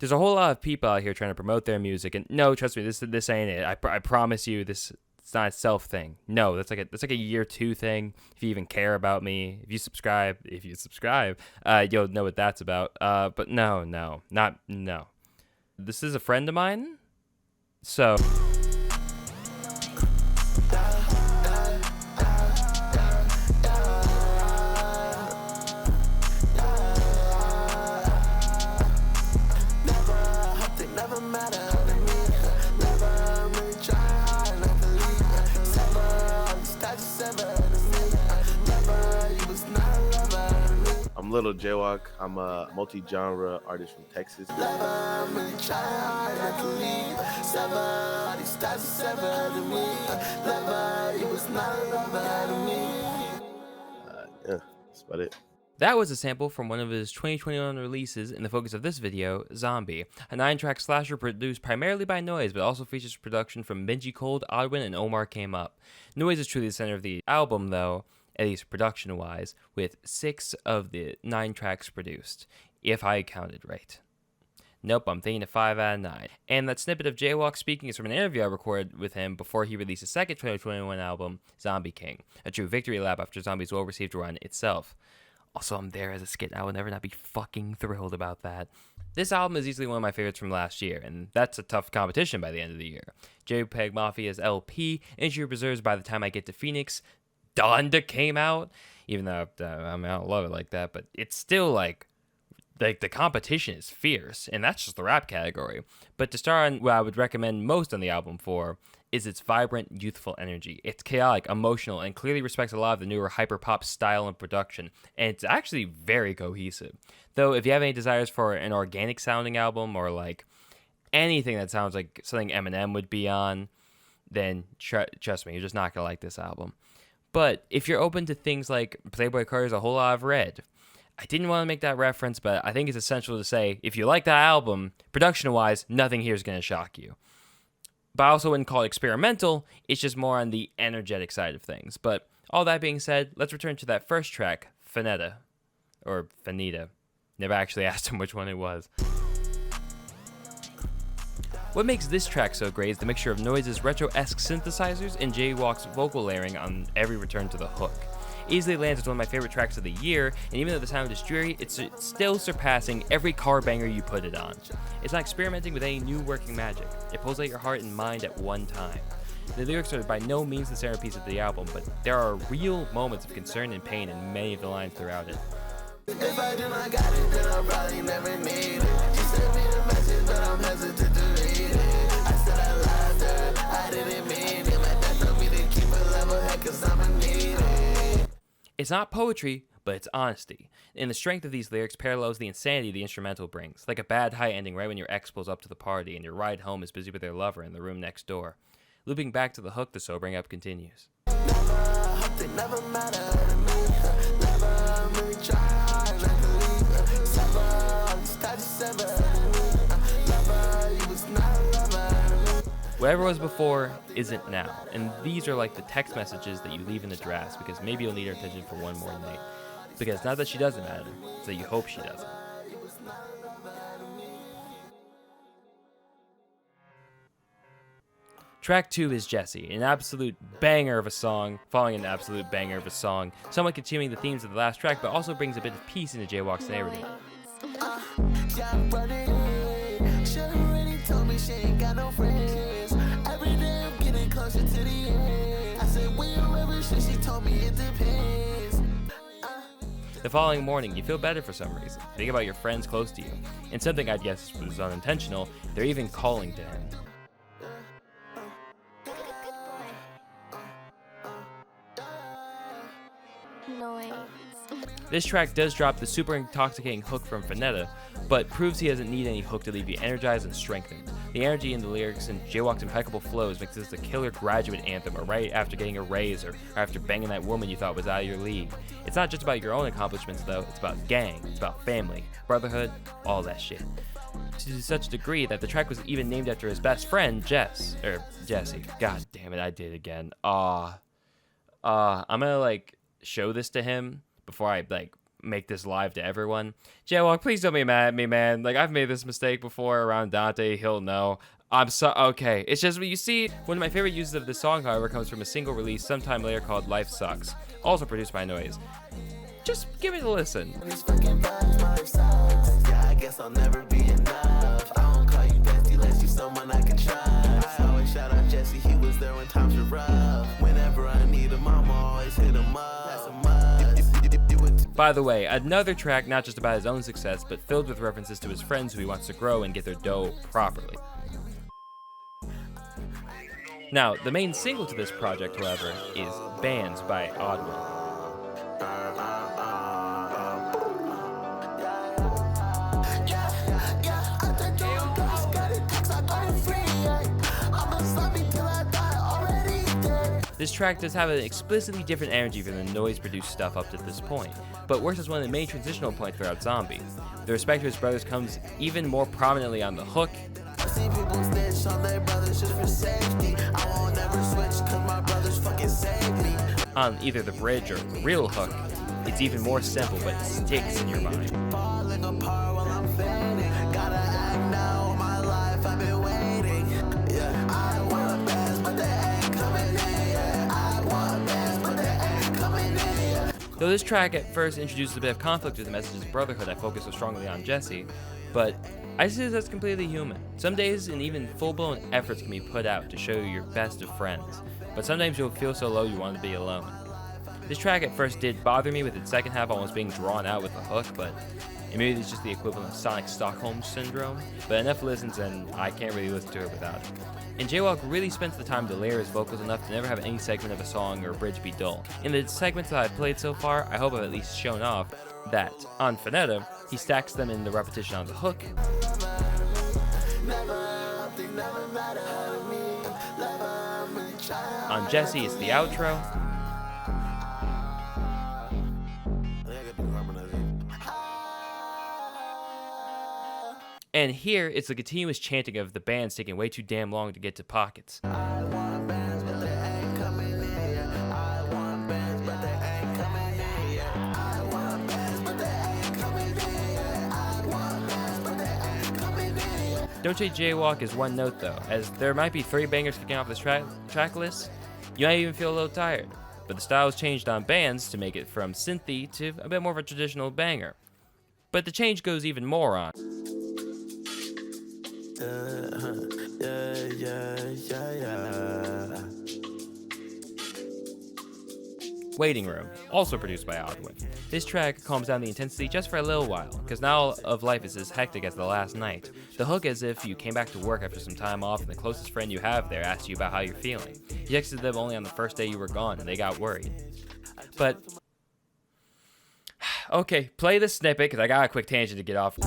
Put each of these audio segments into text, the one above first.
There's a whole lot of people out here trying to promote their music, and no, trust me, this ain't it. I promise you, it's not a self thing. No, that's like a year 2 thing. If you even care about me, if you subscribe, you'll know what that's about. But no. This is a friend of mine, so. I'm Lil Jaywalk. I'm a multi-genre artist from Texas. Yeah, that's about it. That was a sample from one of his 2021 releases in the focus of this video, Zombie, a 9-track slasher produced primarily by Noise, but also features production from Benji Cold, Oddwin, and Omar Came Up. Noise is truly the center of the album, though, at least production-wise, with 6 of the 9 tracks produced, if I counted right. Nope, I'm thinking a 5 out of 9. And that snippet of Jaywalk speaking is from an interview I recorded with him before he released his second 2021 album, Zombie King, a true victory lap after Zombie's well-received run itself. Also, I'm there as a skit. I will never not be fucking thrilled about that. This album is easily one of my favorites from last year, and that's a tough competition by the end of the year. JPEG Mafia's LP, Injury Preserves By the Time I Get to Phoenix, Donda came out, even though I don't love it like that, but it's still like the competition is fierce, and that's just the rap category. But to start on what I would recommend most on the album for is its vibrant, youthful energy. It's chaotic, emotional, and clearly respects a lot of the newer hyperpop style and production, and it's actually very cohesive. Though, if you have any desires for an organic sounding album, or like anything that sounds like something Eminem would be on, then trust me, you're just not gonna like this album. But if you're open to things like Playboy Carter's A Whole Lot of Red, I didn't want to make that reference, but I think it's essential to say, if you like that album, production-wise, nothing here is going to shock you. But I also wouldn't call it experimental, it's just more on the energetic side of things. But all that being said, let's return to that first track, Fanetta. Or Fanita. Never actually asked him which one it was. What makes this track so great is the mixture of Noise's retro-esque synthesizers and Jaywalk's vocal layering on every return to the hook. Easily lands as one of my favorite tracks of the year, and even though the sound is dreary, it's still surpassing every car banger you put it on. It's not experimenting with any new working magic. It pulls out your heart and mind at one time. The lyrics are by no means the centerpiece of the album, but there are real moments of concern and pain in many of the lines throughout it. If I do not got it, then I'll probably never need it. She sent me the message, but I'm hesitant to read it. I said I loved her, I didn't mean it. Like that told me to keep a level head, cause I'ma need it. It's not poetry, but it's honesty. And the strength of these lyrics parallels the insanity the instrumental brings, like a bad high ending right when your ex pulls up to the party and your ride home is busy with their lover in the room next door. Looping back to the hook, the sobering up continues. Never matter to me. Never really try not to leave. Whatever was before isn't now, and these are like the text messages that you leave in the drafts because maybe you'll need her attention for one more night. Because not that she doesn't matter, it's that you hope she doesn't. Track 2 is Jesse, an absolute banger of a song, following an absolute banger of a song, somewhat continuing the themes of the last track, but also brings a bit of peace into Jaywalk's narrative. The following morning, you feel better for some reason. Think about your friends close to you. And something I'd guess was unintentional, they're even calling to him. Noise. This track does drop the super intoxicating hook from Fanetta, but proves he doesn't need any hook to leave you energized and strengthened. The energy in the lyrics and Jaywalk's impeccable flows makes this a killer graduate anthem, or right after getting a raise, or after banging that woman you thought was out of your league. It's not just about your own accomplishments though, it's about gang, it's about family, brotherhood, all that shit. To such a degree that the track was even named after his best friend, Jesse. God damn it, I did it again. I'm gonna show this to him before I make this live to everyone. Jaywalk, please don't be mad at me, man. Like, I've made this mistake before around Dante. He'll know. Okay. It's just what you see. One of my favorite uses of this song, however, comes from a single release sometime later called Life Sucks, also produced by Noise. Just give it a listen. Yeah, I guess I'll never be enough. I don't call you bestie unless you someone I can trust. I always shout out Jesse, he was there when times were rough. Whenever I need him, I'ma always hit him up. That's a must. By the way, another track not just about his own success, but filled with references to his friends who he wants to grow and get their dough properly. Now, the main single to this project, however, is Bands by Oddwin. This track does have an explicitly different energy from the Noise-produced stuff up to this point, but works as one of the main transitional points throughout Zombie. The respect to his brothers comes even more prominently on the hook, on either the bridge or the real hook. It's even more simple, but it sticks in your mind. Though this track at first introduces a bit of conflict with the message's brotherhood I focus so strongly on Jesse, but I see this as completely human. Some days and even full-blown efforts can be put out to show you your best of friends, but sometimes you'll feel so low you want to be alone. This track at first did bother me with its second half almost being drawn out with the hook, but maybe it's just the equivalent of Sonic Stockholm Syndrome, but enough listens and I can't really listen to it without it. And Jaywalk really spends the time to layer his vocals enough to never have any segment of a song or a bridge be dull. In the segments that I've played so far, I hope I've at least shown off that, on Finetta, he stacks them in the repetition on the hook. On Jesse, it's the outro. And here, it's the continuous chanting of the bands taking way too damn long to get to Pockets. Don't Say Jaywalk is one note though, as there might be 3 bangers kicking off this track list. You might even feel a little tired, but the style's changed on Bands to make it from synthy to a bit more of a traditional banger. But the change goes even more on Waiting Room, also produced by Oddwin. This track calms down the intensity just for a little while, because not all of life is as hectic as the last night. The hook as if you came back to work after some time off and the closest friend you have there asked you about how you're feeling. You texted them only on the first day you were gone and they got worried. But okay, play the snippet, because I got a quick tangent to get off.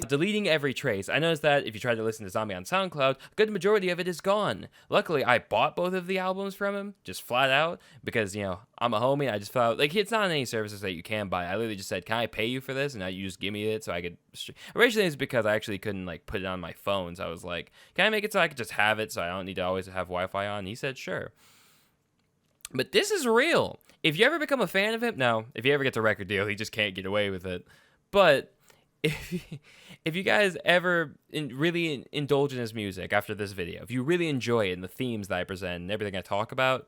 Deleting every trace. I noticed that if you tried to listen to Zombie on SoundCloud, a good majority of it is gone. Luckily, I bought both of the albums from him, just flat out, because, you know, I'm a homie, I just felt like it's not on any services that you can buy. I literally just said, can I pay you for this? And now you just give me it so I could... Originally, it's because I actually couldn't, like, put it on my phone, so I was like, can I make it so I could just have it so I don't need to always have Wi-Fi on? And he said, sure. But this is real. If you ever become a fan of him, no, if he ever gets a record deal, he just can't get away with it. But if you guys ever really indulge in his music after this video, if you really enjoy it and the themes that I present and everything I talk about,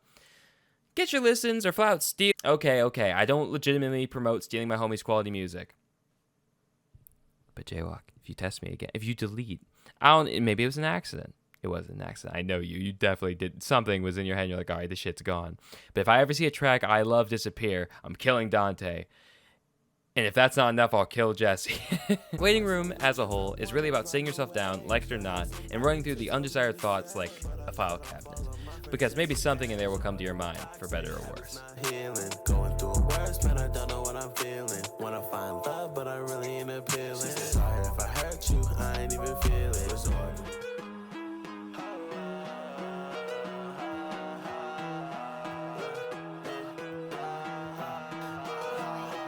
get your listens or flat out steal. Okay, I don't legitimately promote stealing my homie's quality music. But Jaywalk, if you test me again, if you delete, maybe it was an accident. It wasn't an accident. I know you. You definitely did. Something was in your head and you're like, all right, this shit's gone. But if I ever see a track I love disappear, I'm killing Dante. And if that's not enough, I'll kill Jesse. Waiting Room, as a whole, is really about sitting yourself down, like it or not, and running through the undesired thoughts like a file cabinet. Because maybe something in there will come to your mind, for better or worse. Going through a worst, man, I don't know what I'm feeling. When I find love, but I really ain't appealing. Sorry if I hurt you, I ain't even feel it.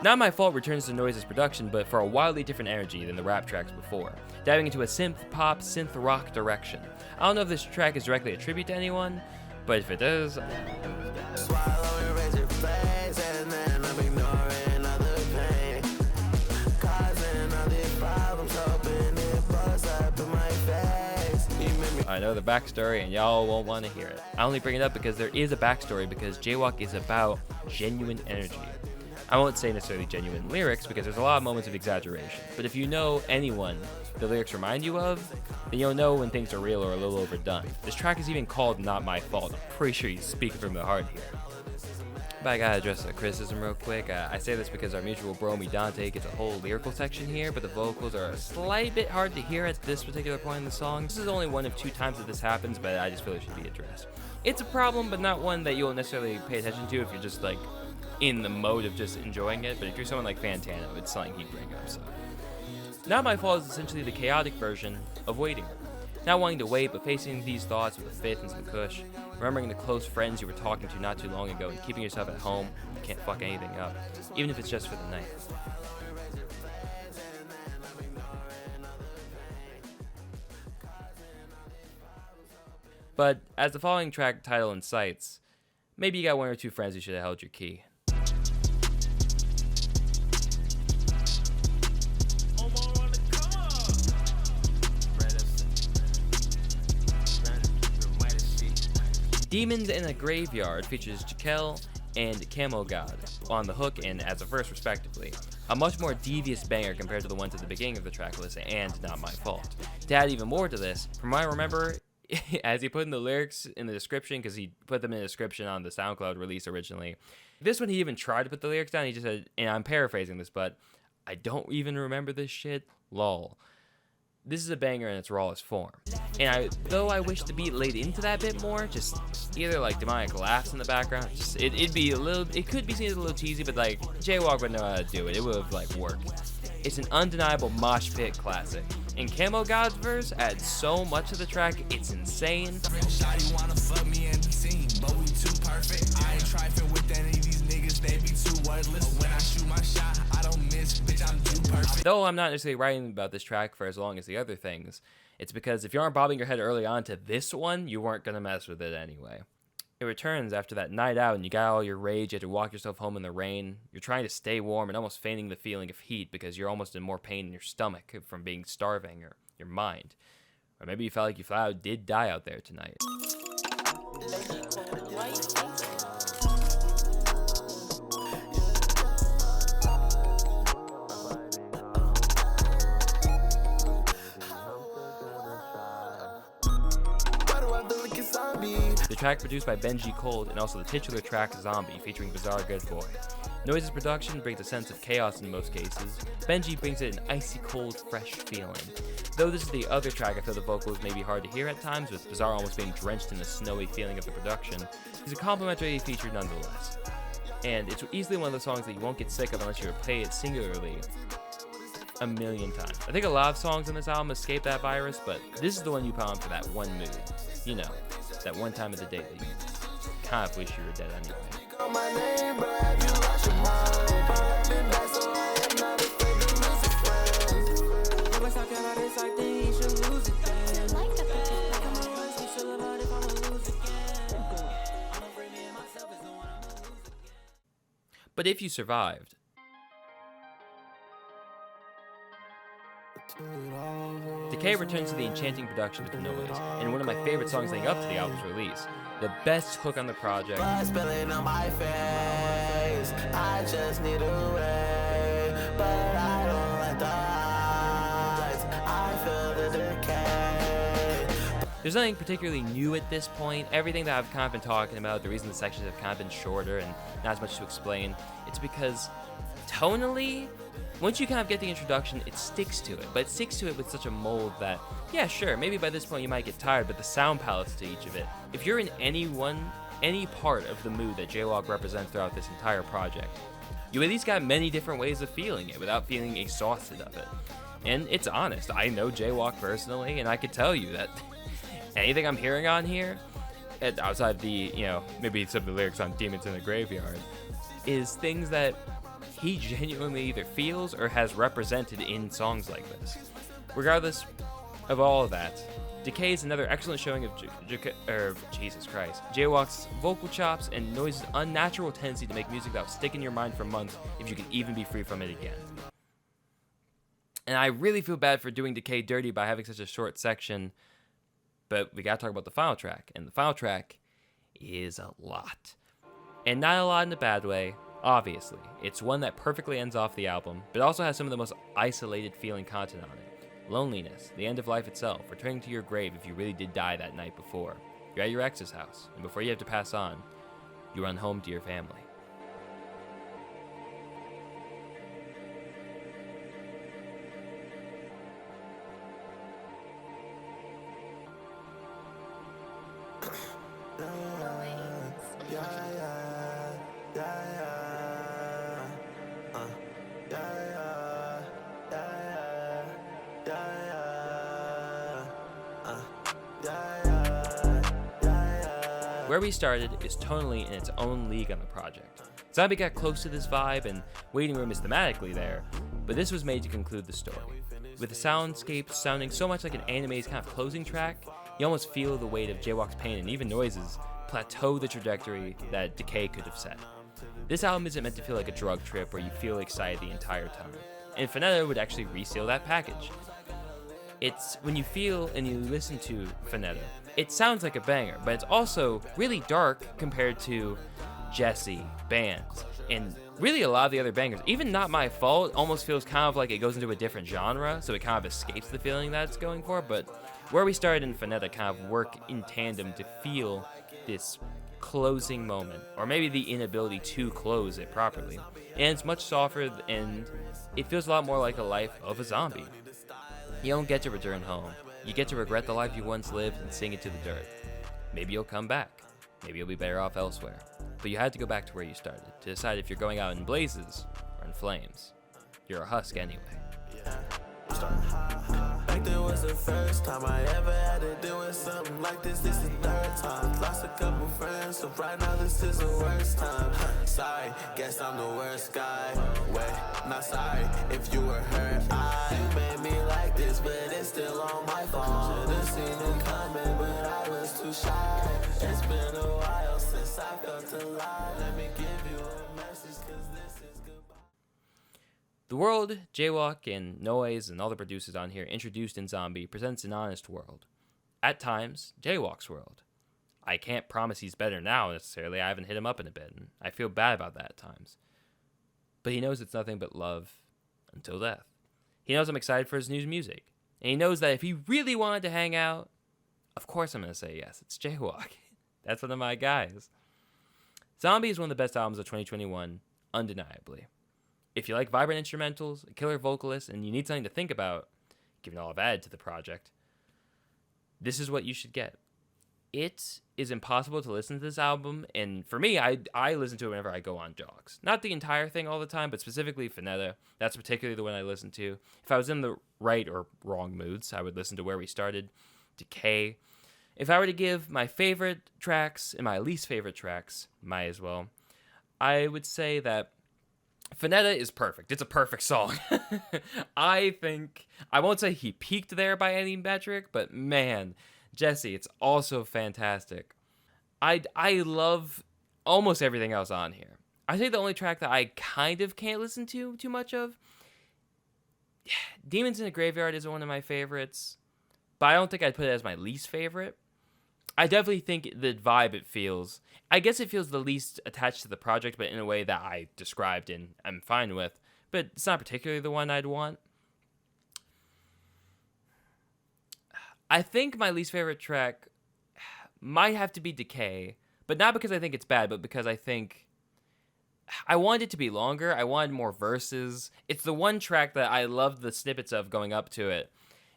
Not My Fault returns to Noise's production, but for a wildly different energy than the rap tracks before, diving into a synth pop, synth rock direction. I don't know if this track is directly a tribute to anyone, but if it is... Swallow and raise your face, and then I'll be know the backstory and y'all won't want to hear it. I only bring it up because there is a backstory, because Jaywalk is about genuine energy. I won't say necessarily genuine lyrics because there's a lot of moments of exaggeration, but if you know anyone the lyrics remind you of, then you'll know when things are real or a little overdone. This track is even called Not My Fault. I'm pretty sure he's speaking from the heart here. But I gotta address the criticism real quick. I say this because our mutual bro me Dante gets a whole lyrical section here, but the vocals are a slight bit hard to hear at this particular point in the song. This is only one of 2 times that this happens, but I just feel it should be addressed. It's a problem, but not one that you'll necessarily pay attention to if you're just like in the mode of just enjoying it. But if you're someone like Fantano, it's something he'd bring up. So, Not My Fault is essentially the chaotic version of Waiting. Not wanting to wait, but facing these thoughts with a fifth and some kush. Remembering the close friends you were talking to not too long ago and keeping yourself at home. You can't fuck anything up, even if it's just for the night. But as the following track title incites, maybe you got 1 or 2 friends who should have held your key. Demons in a Graveyard features Jekyll and Camo God on the hook and as a verse respectively. A much more devious banger compared to the ones at the beginning of the track list and Not My Fault. To add even more to this, from what I remember, as he put in the lyrics in the description, because he put them in the description on the SoundCloud release originally, this one he even tried to put the lyrics down, he just said, and I'm paraphrasing this, but I don't even remember this shit, lol. This is a banger in its rawest form. And though I wish the beat laid into that bit more, just either like demonic laughs in the background, just it'd be a little, it could be seen as a little cheesy, but like Jaywalk would know how to do it. It would have like worked. It's an undeniable mosh pit classic. And Camo God's verse adds so much to the track, it's insane. Shawty wanna fuck me and the team, but we too perfect. I ain't trifling with any of these niggas, they be too worthless. When I shoot my shot, I don't miss, bitch, I'm too perfect. Though I'm not necessarily writing about this track for as long as the other things, it's because if you aren't bobbing your head early on to this one, you weren't gonna mess with it anyway. It returns after that night out and you got all your rage, you had to walk yourself home in the rain. You're trying to stay warm and almost feigning the feeling of heat because you're almost in more pain in your stomach from being starving or your mind. Or maybe you felt like you flat out did die out there tonight. The track produced by Benji Cold and also the titular track Zombie featuring Bizarre Good Boy. Noise's production brings a sense of chaos in most cases. Benji brings it an icy cold, fresh feeling. Though this is the other track, I feel the vocals may be hard to hear at times, with Bizarre almost being drenched in the snowy feeling of the production. He's a complimentary feature nonetheless. And it's easily one of those songs that you won't get sick of unless you play it singularly a million times. I think a lot of songs on this album escape that virus, but this is the one you put on for that one mood. You know, that one time of the day that you kind of wish you were dead anyway. But if you survived, Decay returns to the enchanting production with Noise, and one of my favorite songs leading up to the album's release. The best hook on the project. Spilling on my face, I just need a way, but I don't like the eyes, I feel the decay. There's nothing particularly new at this point. Everything that I've kind of been talking about, the reason the sections have kind of been shorter and not as much to explain, it's because tonally, once you kind of get the introduction, it sticks to it. But it sticks to it with such a mold that, yeah, sure, maybe by this point you might get tired, but the sound palettes to each of it, if you're in any part of the mood that Jaywalk represents throughout this entire project, you at least got many different ways of feeling it without feeling exhausted of it. And it's honest. I know Jaywalk personally, and I could tell you that anything I'm hearing on here, outside the, maybe some of the lyrics on Demons in the Graveyard, is things that he genuinely either feels or has represented in songs like this. Regardless of all of that, Decay is another excellent showing of Jaywalk's vocal chops and Noise's unnatural tendency to make music that will stick in your mind for months if you can even be free from it again. And I really feel bad for doing Decay dirty by having such a short section, But we gotta talk about the final track, and the final track is a lot. And not a lot in a bad way, obviously. It's one that perfectly ends off the album, but also has some of the most isolated feeling content on it. Loneliness, the end of life itself, returning to your grave if you really did die that night before. You're at your ex's house, and before you have to pass on, you run home to your family. Where We Started is tonally in its own league on the project. Zombie got close to this vibe, and Waiting Room is thematically there, but this was made to conclude the story. With the soundscape sounding so much like an anime's kind of closing track, you almost feel the weight of Jaywalk's pain and even noises plateau the trajectory that Decay could have set. This album isn't meant to feel like a drug trip where you feel excited the entire time, and Finetta would actually reseal that package. It's when you feel and you listen to Finetta, it sounds like a banger, but it's also really dark compared to Jesse, Bands, and really a lot of the other bangers. Even Not My Fault almost feels kind of like it goes into a different genre, so it kind of escapes the feeling that it's going for, but Where We Started and Finetta kind of work in tandem to feel this closing moment, or maybe the inability to close it properly. And it's much softer, and it feels a lot more like a life of a zombie. You don't get to return home. You get to regret the life you once lived and sing it to the dirt. Maybe you'll come back. Maybe you'll be better off elsewhere. But you had to go back to where you started to decide if you're going out in blazes or in flames. You're a husk anyway. Back then was the first time I ever had to deal with something like this. This is the third time. Lost a couple friends, so right now this is the worst time. Sorry, guess I'm the worst guy. Wait, not sorry if you were hurt. You made me like this, but it's still on my fault. Should've seen it coming, but I was too shy. It's been a while since I felt alive. Let me give you a message, cause this is goodbye. The world Jaywalk and Noise and all the producers on here introduced in Zombie presents an honest world. At times, Jaywalk's world. I can't promise he's better now necessarily. I haven't hit him up in a bit, and I feel bad about that at times. But he knows it's nothing but love until death. He knows I'm excited for his new music. And he knows that if he really wanted to hang out, of course I'm going to say yes. It's Jaywalk. That's one of my guys. Zombie is one of the best albums of 2021, undeniably. If you like vibrant instrumentals, a killer vocalist, and you need something to think about, given all I've added to the project, this is what you should get. It is impossible to listen to this album, and for me, I listen to it whenever I go on jogs. Not the entire thing all the time, but specifically Finetta. That's particularly the one I listen to. If I was in the right or wrong moods, I would listen to Where We Started, Decay. If I were to give my favorite tracks and my least favorite tracks, might as well, I would say that Finetta is perfect. It's a perfect song. I think, I won't say he peaked there by any metric, but man, Jesse, it's also fantastic. I love almost everything else on here. I think the only track that I kind of can't listen to too much of, Demons in the Graveyard is one of my favorites, but I don't think I'd put it as my least favorite. I definitely think the vibe it feels, I guess it feels the least attached to the project, but in a way that I described and I'm fine with, but it's not particularly the one I'd want. I think my least favorite track might have to be Decay, but not because I think it's bad, but because I think I wanted it to be longer. I wanted more verses. It's the one track that I loved the snippets of going up to it.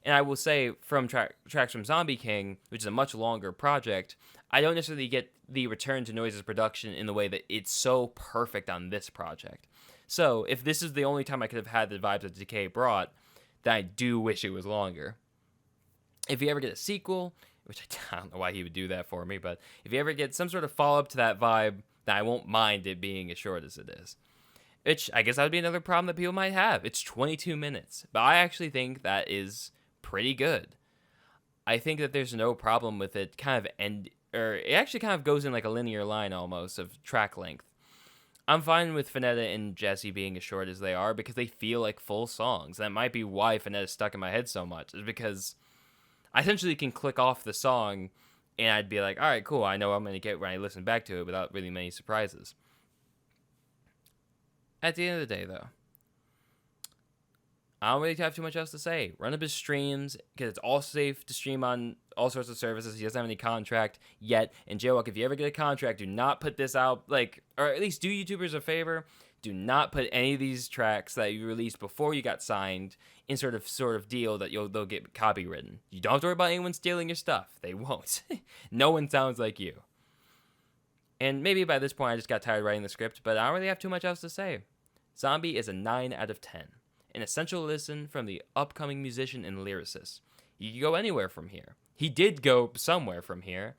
And I will say, from tracks from Zombie King, which is a much longer project, I don't necessarily get the return to Noise's production in the way that it's so perfect on this project. So, if this is the only time I could have had the vibes that Decay brought, then I do wish it was longer. If you ever get a sequel, which I don't know why he would do that for me, but if you ever get some sort of follow-up to that vibe, then I won't mind it being as short as it is. Which, I guess that would be another problem that people might have. It's 22 minutes. But I actually think that is pretty good. I think that there's no problem with it kind of it actually kind of goes in like a linear line almost of track length. I'm fine with Finetta and Jesse being as short as they are because they feel like full songs. That might be why Finetta stuck in my head so much, is because I essentially can click off the song and I'd be like, all right, cool. I know what I'm going to get when I listen back to it without really many surprises. At the end of the day, though, I don't really have too much else to say. Run up his streams, because it's all safe to stream on all sorts of services. He doesn't have any contract yet. And Jaywalk, if you ever get a contract, do not put this out, or at least do YouTubers a favor. Do not put any of these tracks that you released before you got signed in sort of deal that they'll get copywritten. You don't have to worry about anyone stealing your stuff. They won't. No one sounds like you. And maybe by this point I just got tired writing the script, but I don't really have too much else to say. Zombie is a 9 out of 10. An essential listen from the upcoming musician and lyricist. You can go anywhere from here. He did go somewhere from here.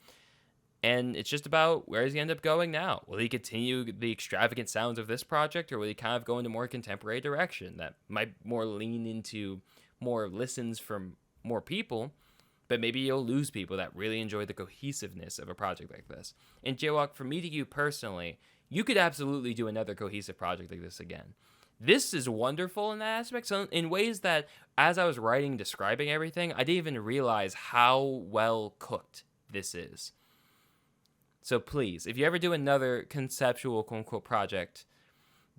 And it's just about where does he end up going now? Will he continue the extravagant sounds of this project, or will he kind of go into more contemporary direction that might more lean into more listens from more people, but maybe you'll lose people that really enjoy the cohesiveness of a project like this. And Jaywalk, from me to you personally, you could absolutely do another cohesive project like this again. This is wonderful in that aspect, so in ways that, as I was writing, describing everything, I didn't even realize how well cooked this is. So please, if you ever do another conceptual quote-unquote project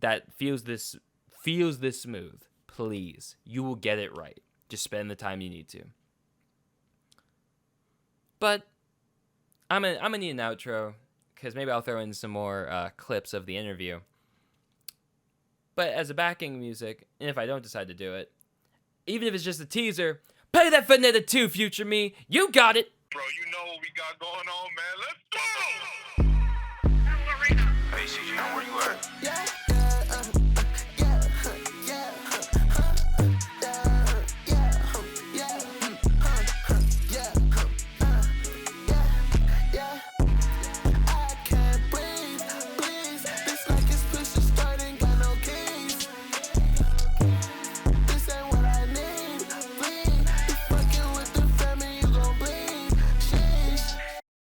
that feels this smooth, please, you will get it right. Just spend the time you need to. But I'm gonna need an outro, because maybe I'll throw in some more clips of the interview. But as a backing music, and if I don't decide to do it, even if it's just a teaser, pay that for another 2, future me. You got it. Bro, you know what we got going on, man. Let's go! Hey, CG, where you at? Yeah.